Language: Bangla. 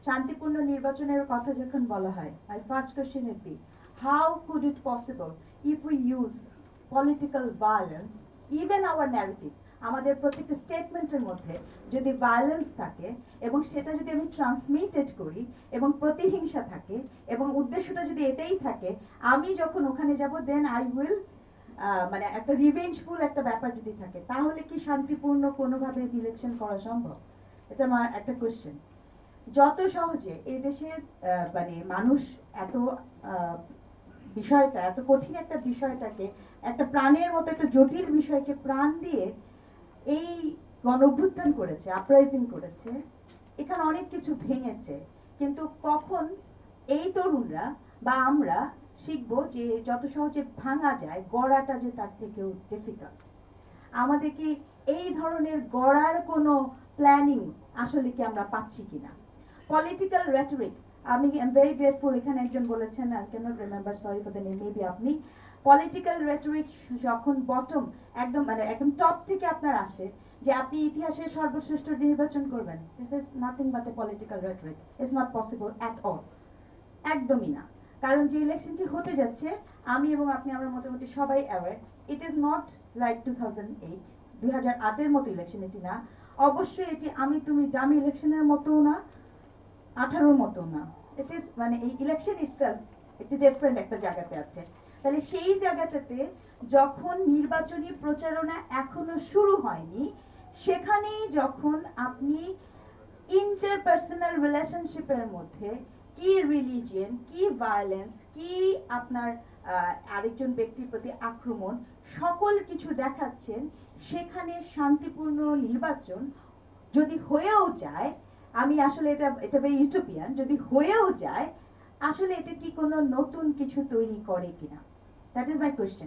শান্তিপূর্ণ নির্বাচনের কথা যখন বলা হয়, my first question would be, how could it possible if we use political violence, even our narrative, আমাদের প্রত্যেকটা স্টেটমেন্টের মধ্যে যদি ভায়োলেন্স থাকে এবং সেটা যদি আমি ট্রান্সমিটেড করি এবং প্রতিহিংসা থাকে এবং উদ্দেশ্যটা যদি এটাই থাকে, আমি যখন ওখানে যাব দেন আই উইল মানে একটা রিভেঞ্জফুল একটা ব্যাপার যদি থাকে, তাহলে কি শান্তিপূর্ণ কোনোভাবে ইলেকশন করা সম্ভব? এটা আমার একটা কোয়েশ্চেন। যত সহজে এই দেশের মানে মানুষ এত বিষয়টা, এত কঠিন একটা বিষয়টাকে, একটা প্রাণের মতো একটা জটিল বিষয়কে প্রাণ দিয়ে এই গণঅভ্যুত্থান করেছে, আপরাইজিং করেছে, এখানে অনেক কিছু ভেঙেছে, কিন্তু কখন এই তরুণরা বা আমরা শিখবো যে যত সহজে ভাঙা যায়, গড়াটা যে তার থেকেও ডিফিকাল্ট। আমাদের কি এই ধরনের গড়ার কোনো প্ল্যানিং আসলে কি আমরা পাচ্ছি কিনা? পলিটিক্যাল রেটরিক, আমি আই এম ভেরি গ্রেটফুল, এখানে একজন বলেছেন, I can't remember, sorry for the name, maybe আপনি। পলিটিক্যাল রেটরিক যখন বটম একদম মানে একদম টপ থেকে আপনার আসে যে আপনি ইতিহাসের সর্বশ্রেষ্ঠ নির্বাচন করবেন, this is nothing but a political rhetoric, it's not possible at all, একদমই না। কারণ যে ইলেকশনটি হতে যাচ্ছে, আমি এবং আপনি আমরা মোটামুটি সবাই aware, it is not like 2008, 2008-এর মতো ইলেকশন এটি না। অবশ্যই এটি আমি তুমি দামি ইলেকশনের মতো না, 18-র মতো না। ইট ইজ মানে এই ইলেকশন ইটসেলফ একটি ডিফারেন্ট একটা জায়গাতে আছে। তাহলে সেই জায়গাটাতে যখন নির্বাচনী প্রচারণা এখনো শুরু হয়নি, সেখানেই যখন আপনি ইন্টারপার্সোনাল রিলেশনশিপের মধ্যে কি রিলিজিয়ন, কি ভায়োলেন্স, কি আপনার আরেকজন ব্যক্তির প্রতি আক্রমণ, সকল কিছু দেখাচ্ছেন, সেখানে শান্তিপূর্ণ নির্বাচন যদি হয়েও যায়, আমি আসলে এটা ভেরি ইউটোপিয়ান, যদি হয়েও যায়, আসলে এটা কি কোনো নতুন কিছু তৈরি করে কিনা? That is my question.